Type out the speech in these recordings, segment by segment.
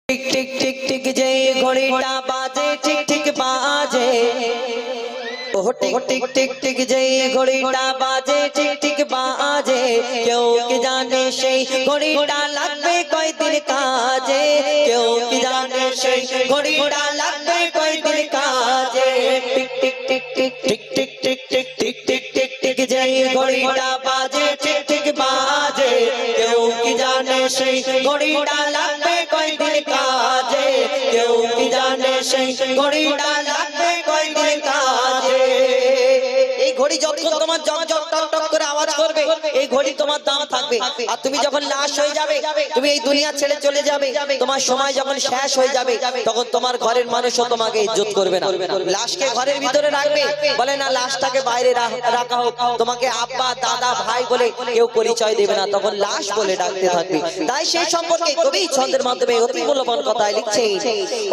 टिक टिक टिक टिक जय घोड़ीटा बाजे टिक टिक बाजे ओ टिक टिक टिक टिक जय घोड़ीटा बाजे टिक टिक बाजे क्यों कि जाने সেই ঘড়িটা লাগবে কয়দিন কাজে কেউ কি জানে সেই ঘড়িটা লাগবে কয়দিন কাজে tick tick tick tick tick tick tick tick tick tick tick tick জয় ঘড়িটা বাজে টিক টিক বাজে কেউ কি জানে সেই ঘড়িটা লাগবে কয়দিন কাজে কেউ কি জানে সেই ঘড়িটা লাগবে কয়দিন কাজে এই ঘড়ি যতক্ষণ তোমার জক জক টক টক করে আওয়াজ করবে এই ঘড়ি তোমার দাম থাকবে আর তুমি যখন লাশ হয়ে যাবে তুমি এই দুনিয়া ছেড়ে চলে যাবে তোমার সময় যখন শেষ হয়ে যাবে তখন তোমার ঘরের মানুষও তোমাকে ইজ্জত করবে না লাশকে ঘরের ভিতরে রাখবে বলে না লাশটাকে বাইরে রাখা হোক তোমাকে আব্বা দাদা ভাই বলে কেউ পরিচয় দেবে না তখন লাশ বলে ডাকতে থাকবে তাই সেই সম্পর্কে কবি ছন্দের মাধ্যমে অতি মূল্যবান কথাই লিখছে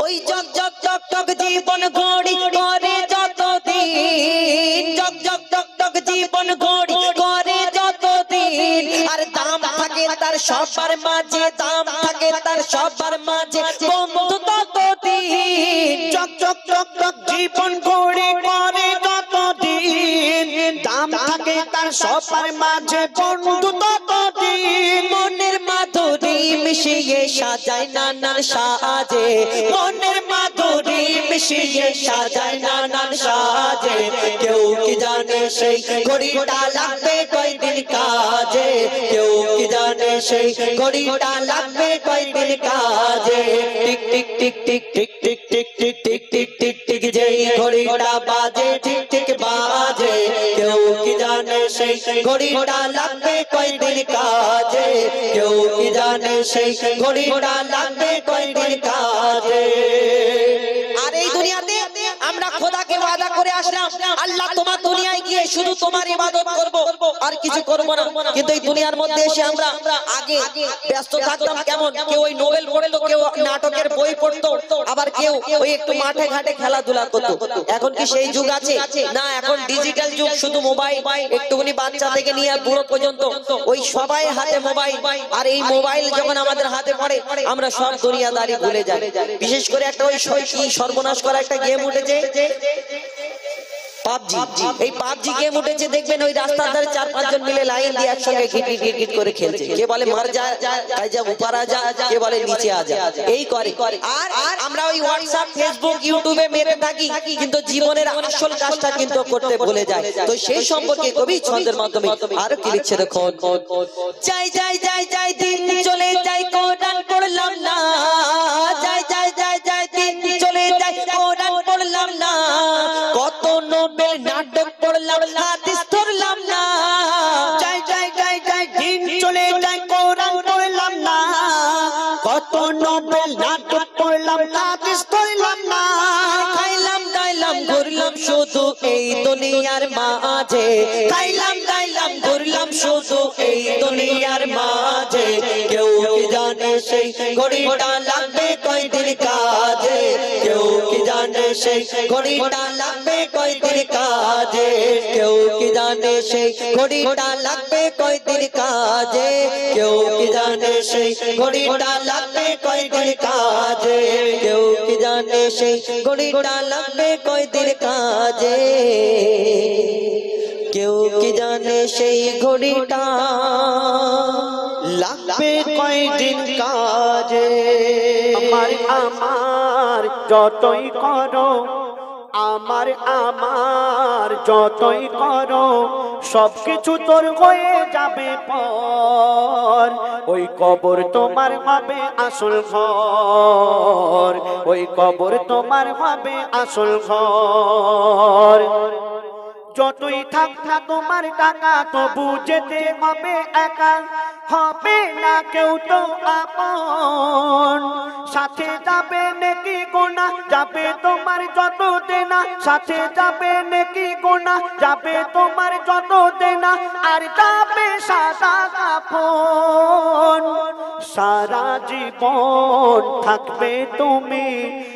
ওই জক জক টক টক জীবন ঘড়ি করে যতদিন জক জক টক টক জীবন ঘড়ি করে যতদিন আর দাম থাকে তার সবার মাঝে দাম থাকে তার সবার মাঝে বন্ধু ততদিন চক চক চক চক জীবন ঘড়ি করে যতদিন দাম থাকে তার সবার মাঝে বন্ধু ততদিন মনের মাধুরী মিশিয়ে সাজায় নানান সাজে মনের মাধুরী মিশিয়ে সাজায় নানান সাজে কেউ কি জানে সেই ঘড়িটা লাগবে কয়দিন কাজে কেউ কি জানে সেই ঘড়িটা লাগবে কয়দিন কাজে tick tick tick tick tick tick tick tick tick tick tick tick যেই ঘড়িটা বাজে ঠিক ঠিক বাজে কেউ কি জানে সেই ঘড়িটা লাগবে কয়দিন কাজে কেউ কি জানে সেই ঘড়িটা লাগবে কয়দিন কাজে আর এই দুনিয়াতে আমরা খোদাকে ওয়াদা করে আসলাম আল্লাহ তোমার দুনিয়ায় গিয়ে শুধু তোমার ইবাদত করব আর কিছু করব না কিন্তু এই দুনিয়ার মধ্যে এসে আমরা আগে ব্যস্ত থাকতাম কেমন কেউ ওই নোবেল পড়তো কেউ নাটকের বই পড়তো আবার কেউ ওই একটু মাঠে ঘাটে খেলাধুলা করতো এখন কি সেই যুগ আছে না এখন ডিজিটাল যুগ শুধু মোবাইল একটুখানি বাচ্চা থেকে নিয়ে বুড়ো পর্যন্ত ওই সবাই হাতে মোবাইল আর এই মোবাইল যখন আমাদের হাতে পড়ে আমরা সব দুনিয়াদারি ভুলে যাই বিশেষ করে একটা ওই সর্বনাশ করা একটা গেম উঠেছে পাবজি এই পাবজি গেম উঠেছে দেখবেন ওই রাস্তার ধারে 4-5 জন মিলে লাইন দিয়ে একসঙ্গে ঘিট করে খেলছে কে বলে মার যা যা উপর আ যা কে বলে নিচে আ যা এই করে আর আমরা ওই হোয়াটসঅ্যাপ ফেসবুক ইউটিউবে মেতে থাকি কিন্তু জীবনের আসল কাজটা কিন্তু করতে ভুলে যায় তো সেই সম্পর্কে কবি ছন্দের মাধ্যমে আর কি লিখছে দেখো যাই যাই যাই যাই দিন চলে যাই কোরআন পড়লাম না যাই যাই যাই যাই দিন চলে যাই কোরআন পড়লাম না কত নোবেল নাটক পড়লাম হাদিস ধরলাম না যাই যাই যাই যাই দিন চলে যাই কোরআন পড়লাম না কত নোবেল নাটক পড়লাম হাদিস ধরলাম না খাইলাম দাইলাম ঘুরলাম শুধু এই দুনিয়ার মাঝে খাইলাম দাইলাম ঘুরলাম শুধু এই দুনিয়ার মাঝে কেউ কি জানে সেই ঘড়িটা লাগবে কয়দিন কাজে কেউ কি জানে সেই ঘড়িটা লাগবে কয়দিন কাজে কেউ কি জানে সেই ঘড়িটা লাগবে কয়দিন কাজে কেউ কি জানে সেই ঘড়িটা লাগবে কয়দিন কাজে কেউ কি জানে সেই ঘড়িটা লাগবে কয়দিন কাজে কেউ কি জানে সেই ঘড়িটা লাগবে কয়দিন কাজে আমার আমার যতই করো আমার আমার যতই করো সবকিছু তোর হয়ে যাবে পর ওই কবর তোমার হবে আসল ঘর ওই কবর তোমার হবে আসল ঘর যতই থাক না তোমার টাকা তবু যেতে হবে একা হবে না কেউ তো আপন সাথে যাবে নেকি গোনা যাবে তোমার যত দেনা সাথে যাবে নেকি গোনা যাবে তোমার যত দেনা আর যাবে সাদা কাফন সারা জীবন থাকবে তুমি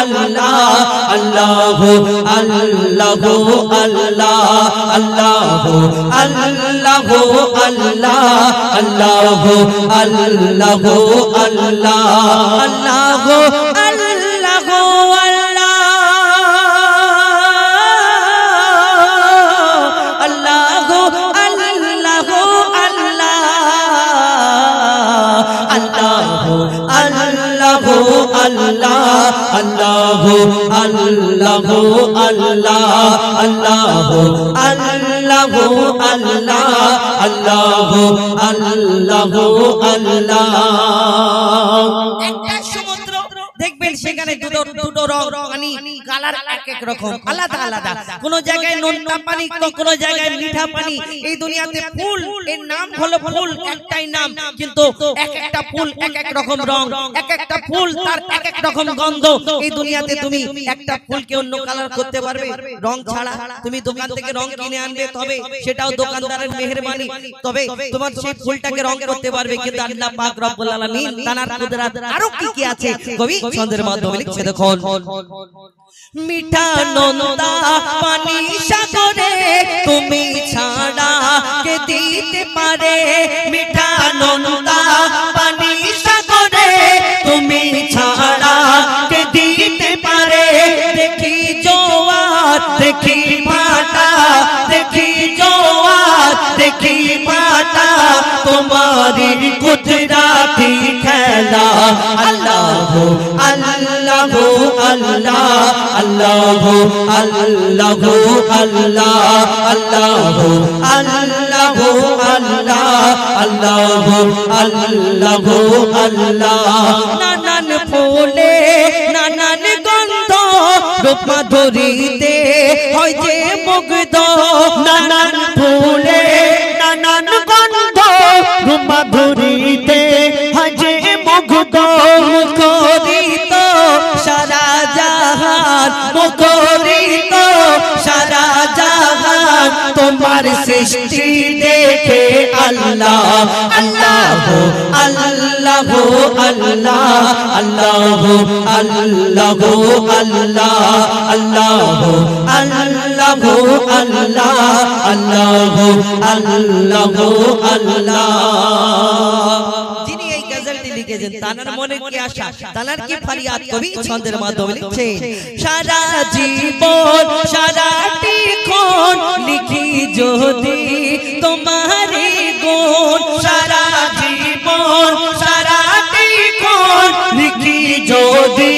আল্লাহ আল্লাহ আল্লাহ আল্লাহ আল্লাহ আল্লাহ আল্লাহ আল্লাহ আল্লাহ আল্লাহ আল্লাহ আল্লাহ আল্লাহ আল্লাহ আল্লাহ আল্লাহ আল্লাহ আল্লাহ আল্লাহ। একটা সমুদ্র দেখবেন সেখানে দুটো রং পানি কালার এক এক রকম আলাদা আলাদা, কোন জায়গায় নোনতা পানি তো কোন জায়গায় মিঠা পানি। এই দুনিয়াতে ফুল এর নাম হলো ফুল, একটাই নাম, কিন্তু এক একটা ফুল এক এক রকম রং, এক একটা ফুল তার এক এক রকম গন্ধ। এই দুনিয়াতে তুমি একটা ফুলকে অন্য কালার করতে পারবে রং ছাড়া? তুমি দোকান থেকে রং কিনে আনবে, তবে সেটাও দোকানদারের মেহেরবানি, তবে তোমার সেই ফুলটাকে রং করতে পারবে। কিন্তু আল্লাহ পাক রব্বুল আলামিন তার কুদরত আরো কি কি আছে কবি ছন্দের মাধ্যমে লিখছে দেখুন। মিঠা নোনতা পানি সাগরে তুমি ছাড়া কে দিতে পারে, মিঠা নোনতা পানি সাগরে তুমি ছাড়া কে দিতে পারে। দেখি জোয়ার দেখি ভাটা, দেখি জোয়ার দেখি ভাটা, তোমারি কুদরতি খেলা। আল্লাহ আল্লাহ আল্লাহ আল্লাহ আল্লাহ আল্লাহ আল্লাহ আল্লাহ আল্লাহ আল্লাহ আল্লাহ। নানান ফুলে নানান গন্ধ রূপ মাধুরীতে হয় যে মুগ্ধ, নানান ফুলে নানান গন্ধ রূপ মাধুরীতে হয় যে মুগ্ধ। মুখরিত সারা জাহান, মুখরিত সারা জাহান তোমার সৃষ্টি দেখে। আল্লাহ আল্লাহ আল্লাহ আল্লাহ আল্লাহ আল্লাহ আল্লাহ আল্লাহ আল্লাহ আল্লাহ আল্লাহ আল্লাহ। যিনি এই গজলটি লিখেছেন তানার মনে কি আশা, তানার কি ফরিয়াদ কবি ছন্দের মাধ্যমে লিখছে। সারা জীবন সারাটি ক্ষণ লিখি যদি তোমারে গুণ, সারা জীবন সারাটি ক্ষণ লিখি যদি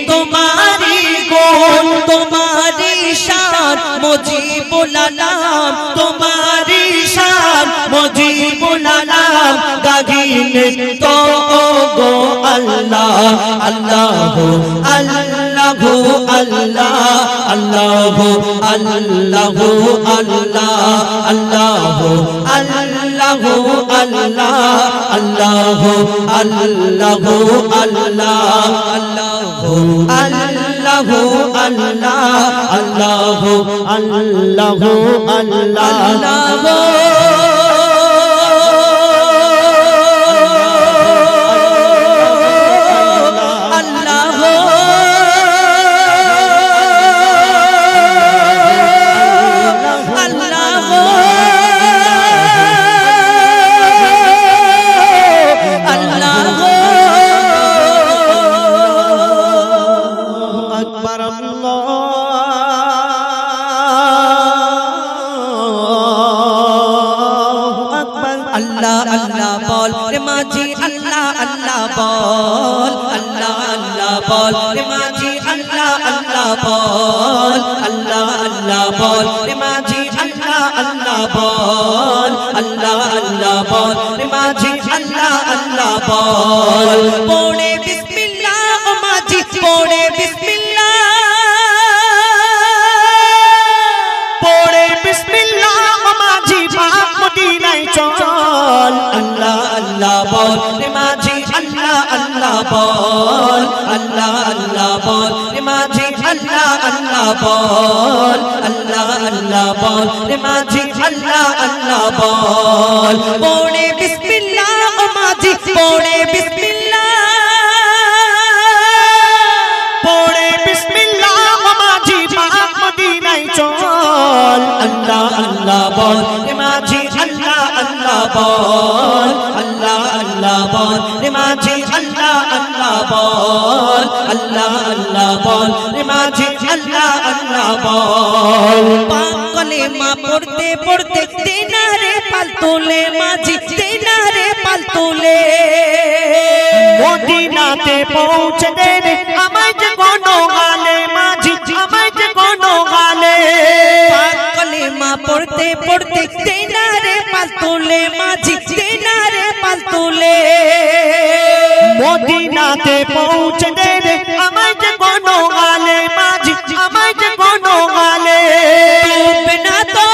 তোমারি গুণ। তোমারি শান মুজিবুল আলাম, তোমারি শান মুজিবুল আলাম গাহিনে তো গো আল্লাহ আল্লাহ আল্লাহ আল্লাহ আল্লাহ আল্লাহ আল্লাহ আল্লাহ আল্লাহ আল্লাহ আল্লাহ আল্লাহ আল্লাহ আল্লাহ আল্লাহ আল্লাহ পড়ে বিসমিল্লাহ ও মাঝি পড়ে বিসমিল্লাহ, পড়ে বিসমিল্লাহ ও মাঝি বাপ মদিনায় চল। আল্লাহ আল্লাহ বল রে মাঝি আল্লাহ আল্লাহ বল, আল্লাহ আল্লাহ বল রে মাঝি আল্লাহ আল্লাহ বল, আল্লাহ আল্লাহ বল রে মাঝি আল্লাহ আল্লাহ বল। পড়ে বিসমিল্লাহ ও মাঝি পড়ে বিসমিল্লাহ, পড়ে अल्लाह अल्लाह बोल पाक कलेमा पढ़ते पढ़ते देना रे फालतू ले माझी देना रे फालतू ले মদিনাতে পৌঁছে দেবে আমায় যে কোনো গালে মাঝি আমায় যে কোনো গালে पाक कलेमा पढ़ते पढ़ते देना रे फालतू ले माझी देना रे फालतू ले মদিনাতে পৌঁছে দেবে আমায় যে কোনো গালে মাঝি আমায় যে কোনো গালে बिना तो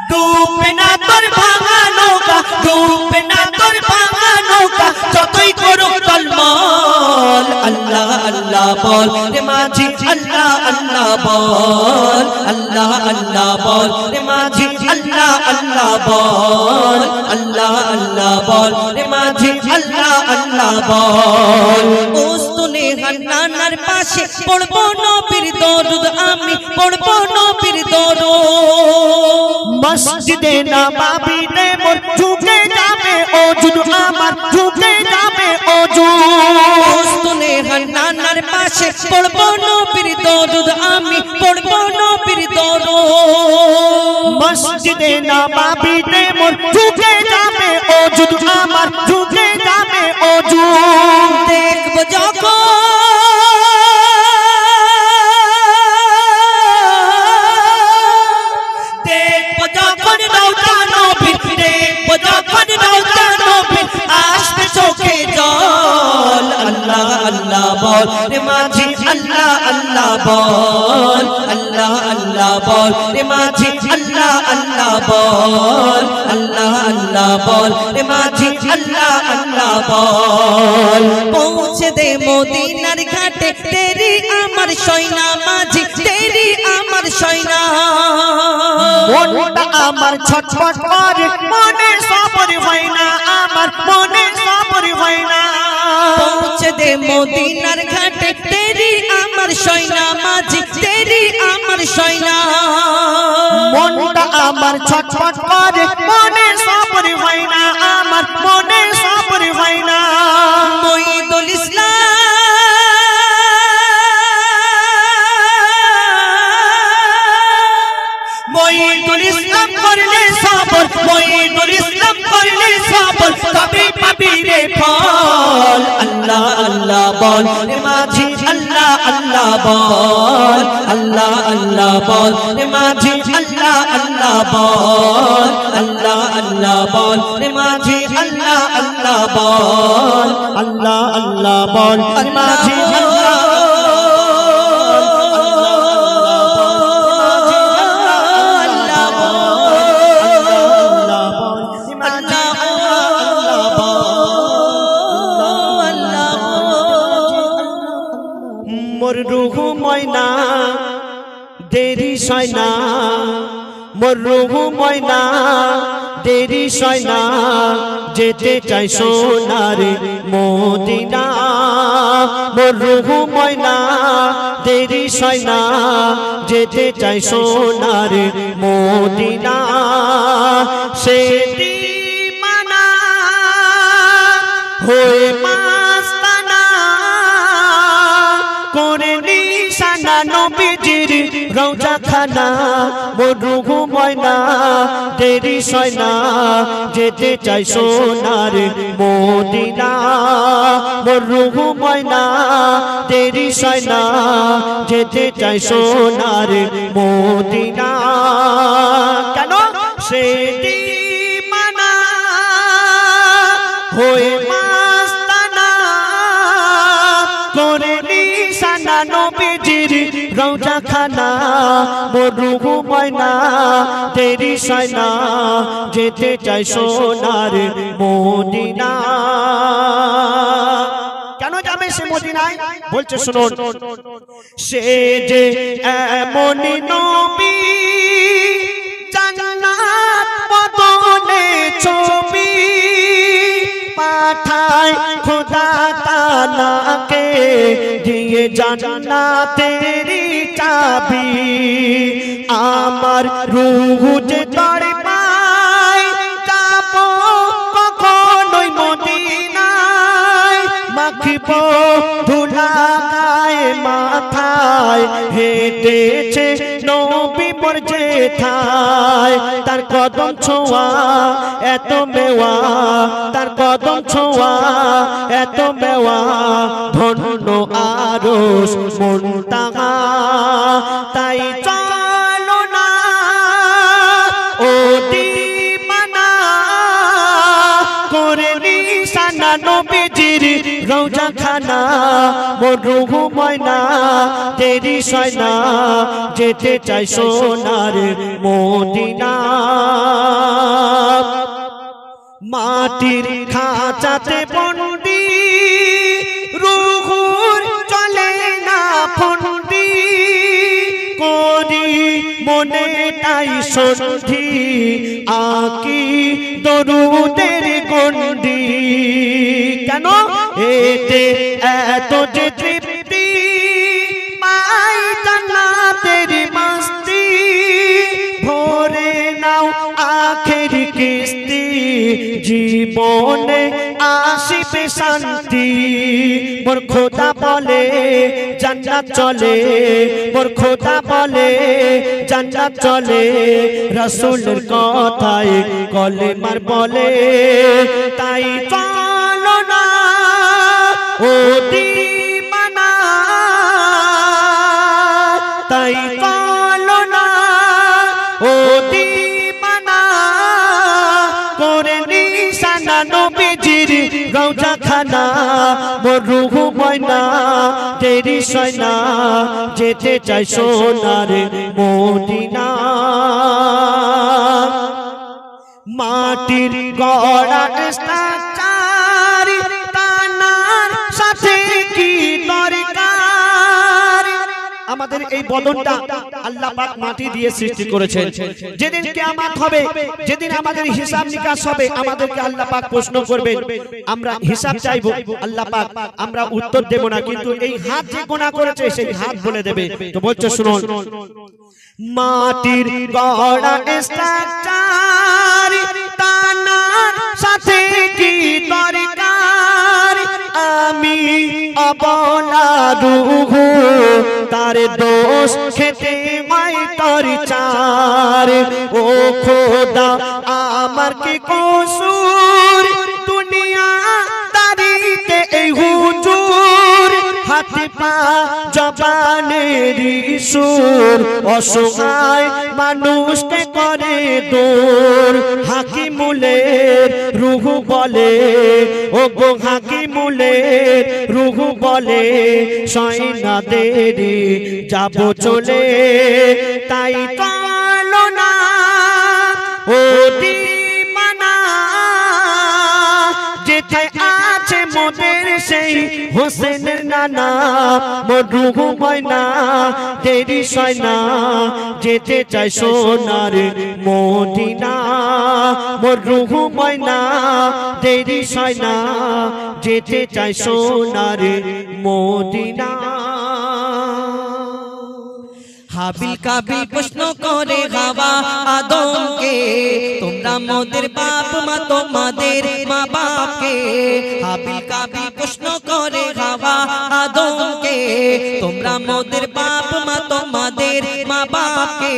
ডুবে না তোর ভাঙা নৌকা ডুবে না তোর ভাঙা নৌকা যতই করুক টলমল अल्लाह अल्लाह बोल रे माझी अल्लाह अल्लाह बोल अल्लाह अल्लाह बोल रे माझी अल्लाह अल्लाह बोल अल्लाह अल्लाह बोल रे माझी अल्लाह अल्लाह बोल उस्तुने हन्नानार पाशे पड़बो नबीर दरूद आमी पड़बो नबीर दरूद মসজিদে নববীতে মোর ঝুঁকে যাবে ওজুদ আমার ঝুঁকে যাবে ওজুদ उस्तुने हन्नानार पाशे पड़बो नबीर दरूद आमी पड़बो नबीर दरूद মসজিদে নববীতে মোর ঝুঁকে যাবে ওজুদ আমার ঝুঁকে যাবে ওজুদ देखबो যখন দেখবো যখন রওজা নবীর দেখবো যখন রওজা নবীর আসবে চোখে জল अल्लाह अल्लाह बोल रे माझी अल्लाह अल्लाह बोल अल्लाह अल्लाह बोल रे माझी अल्लाह अल्लाह बोल अल्लाह अल्लाह बोल रे माझी अल्लाह अल्लाह बोल पहुँचे दे मदीनार घाटे तेरी अमर सैना माझी तेरी अमर सैना মনটা আমার ছটফট করে মনে সবর হয় না আমার মনে সবর হয় না पहुँचे दे मदीनार घाटे तेरी अमर सैना माझी तेरी अमर सैना মনটা আমার ছটফট করে মনে সবর হয় না আমার মনে সবর হয় না মঈদুল ইসলাম মঈদুল ইসলাম করলে সবর মঈদুল ইসলাম করলে সবর তবে পাবি রে ফল अल्लाह अल्लाह बोल रे माझी अल्लाह अल्लाह बोल अल्लाह अल्लाह बोल रे माझी अल्लाह अल्लाह बोल अल्लाह अल्लाह बोल रे माझी अल्लाह अल्लाह बोल আল্লাহ আল্লাহ বল মাঝি আল্লাহ মোর রুহু ময়না দেরি সয়না মোর রুহু ময়না দেরি সয়না যেতে চাই সোনার মদিনা মোর রুহু ময়না দেরি সয়না যেতে চাই সোনার মদিনা সে দিমানা হয়ে মাস্তানা করে নিশানা নবীজির রওজা খানা মোর রুহু ময়না দেরি সয়না যেতে চাই সোনার মদিনা মোর রুহু ময়না দেরি সয়না যেতে চাই সোনার মদিনা কেন সে দিমানা হয়ে মাস্তানা করে নিশানা নবীজির রওজা খানা মোর রুহু ময়না দেরি সয়না যেতে চাই সোনার মদিনা কেন যাবে সে মদিনায় বলছে শুনুন সে যে এমনই নবী জান্নাত বদনে ছবি পাঠায় খোদা তাআলাকে দিয়ে জান্নাতেরি চাবি আমার রূহ যে তড়পায় যাব কখনোই মদিনা পাখিব ধুলা গায়ে মাথায় হেঁটেছে নবী মোর যেথায় তার কদম ছোঁয়া এত মেওয়া তার কদম ছোঁয়া এত মেওয়া ধন্য আরশ মুনতাহা তাই চলো না ও দিবানা করে নিশানা নবীজির রওজা খানা মোর রূহ ময়না দেরি সয় না যেতে চাই সোনার মদিনা মাটির খাঁচাতে বন্দি রূহুর চলে না ফন্দি করি মনে তাই সন্ধি আকি দরুদের গন্ডি কেন এতে এত যে তৃপ্তি পাই জান্নাতের মাস্তি ভরে নাও আখেরি কিস্তি জীবনে আসিবে শান্তি মোর খোদা বলে জান্নাত চলে মোর খোদা বলে জান্নাত চলে রাসূলের কথায় কলেমার বলে তাই চলো না ও দিবানা তাই চলো না ও দিবানা করে নিশানা নবীজির রওজা খানা মোর রূহ ময়না দেরি সয় না যেতে চাই সোনার মদিনা মাটির গড়া স্ট্রাকচার তানার সাথে কি দরকার আমাদের এই বদনটা আল্লাহ পাক মাটি দিয়ে সৃষ্টি করেছেন যেদিন কিয়ামত হবে যেদিন আমাদের হিসাব নিকাশ হবে আমাদেরকে আল্লাহ পাক প্রশ্ন করবেন আমরা হিসাব চাইবো আল্লাহ পাক আমরা উত্তর দেব না কিন্তু এই হাত যে গুনাহ করেছে সেই হাত বলে দেবে তো বলছো শুনুন মাটির গড়া স্ট্রাকচার তানার সাথে কি দরকার আমি অবলা রূহ তার দোষ খেতে মাই তোর চার ও খোদা আমার কি কসুর দুনিয়া দারিতে এই হুজুর হাতে পা জবানের সুর অসহায় মানুষকে করে দূর হাকিমুলের রূহ বলে ও গো হাকিমুলের রূহ বলে সয়না দেরি যাব চলে তাই চলো না ও দিবানা যেথায় আছে মোদের সেই হোসেনের নানা মোর রূহ ময়না দেরি সয় না যেতে চাই সোনার মদিনা মোর রূহ ময়না দেরি সয় না যেতে চাই সোনার মদিনা হাবিল কাবিল প্রশ্ন করে হাওয়া আদমকে তোমরা মোদের বাপ মা তোমাদের মা বাপকে হাবিল কাবিল প্রশ্ন করে হাওয়া আদমকে তোমরা মোদের বাপ মা তোমাদের মা বাপকে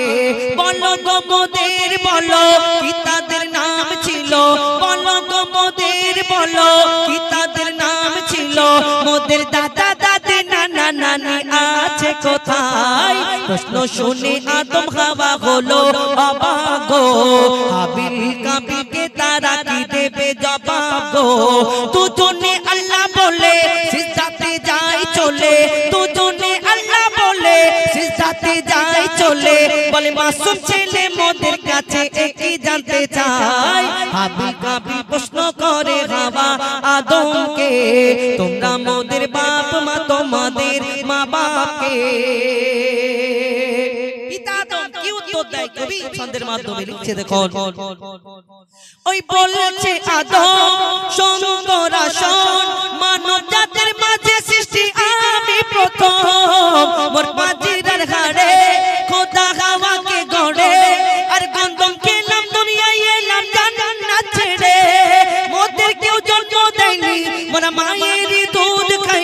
বলো গো মোদের বলো কি তাদের নাম ছিল বলো গো মোদের বলো কি তাদের নাম ছিল মোদের দাদা দাদি নানা নানি আছে কোথায় প্রশ্ন শুনে আদম হাওয়া হলো অবাক গো হাবিল কাবিলকে তারা কি দেবে জবাব গো দুজনে আল্লাহ বলে সিজদাতে যায় চলে দুজনে আল্লাহ বলে সিজদাতে যায় চলে বলে মাসুম ছেলে মোদের কাছে একই জানতে চাই হাবিল কাবিল প্রশ্ন করে হাওয়া আদমকে তোমরা মোদের বাপ মা তোমাদের মা বাপকে কি উত্তর দেয় কবি ছন্দের মাধ্যমে লিখছে দেখুন ওই বলছে আদম শোন তোরা শোন মানব জাতির মাঝে সৃষ্টি আমি প্রথম মোর পাজিরার হাড়ে খোদা হাওয়াকে গড়ে আর গন্ধম খেলাম দুনিয়ায় এলাম জান্নাত ছেড়ে মোদের কেউ জন্ম দেয়নি মোরা মায়েরই দুধ খাই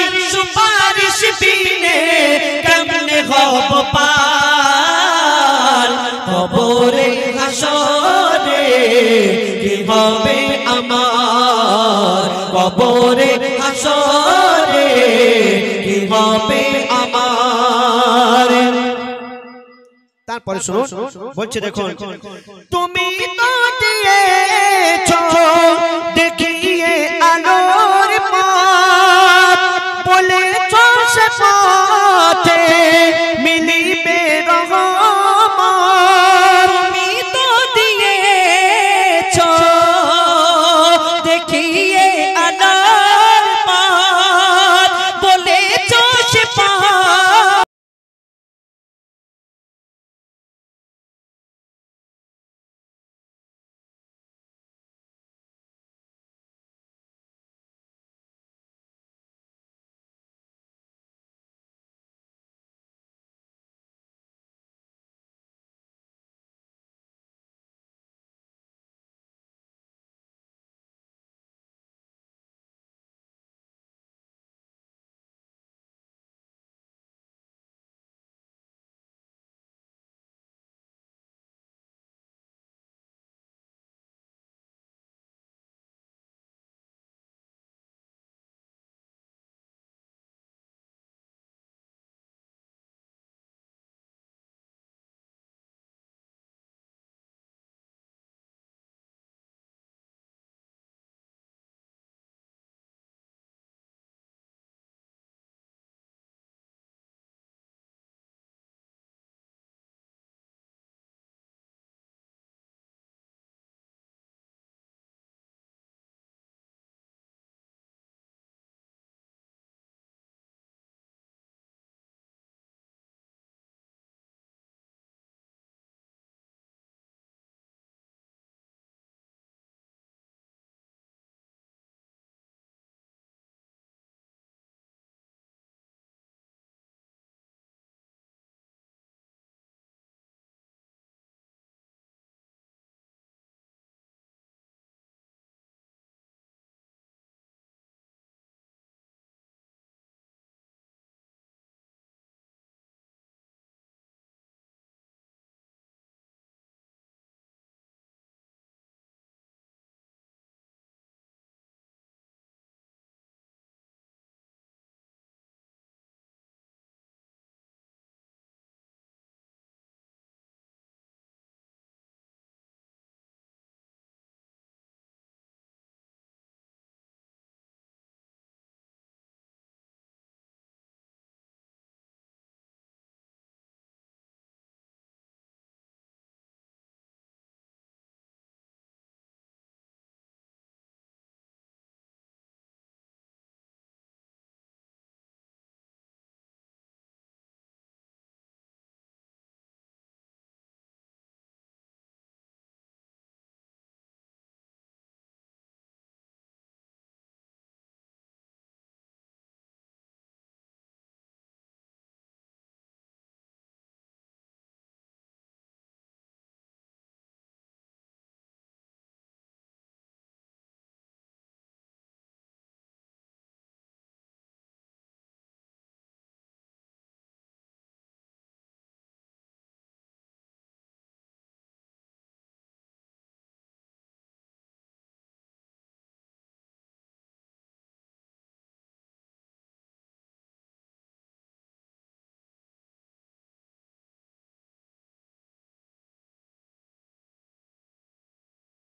বিনে কেমনে হব পার কবরে হাসরে কি হবে আমার কবরে হাসরে কি হবে আমার তারপরে শুনুন বলছে দেখুন তুমি তো দিয়েছো দেখিয়ে আলোর পথ বলেছো সে পথে মিলিবে রহমত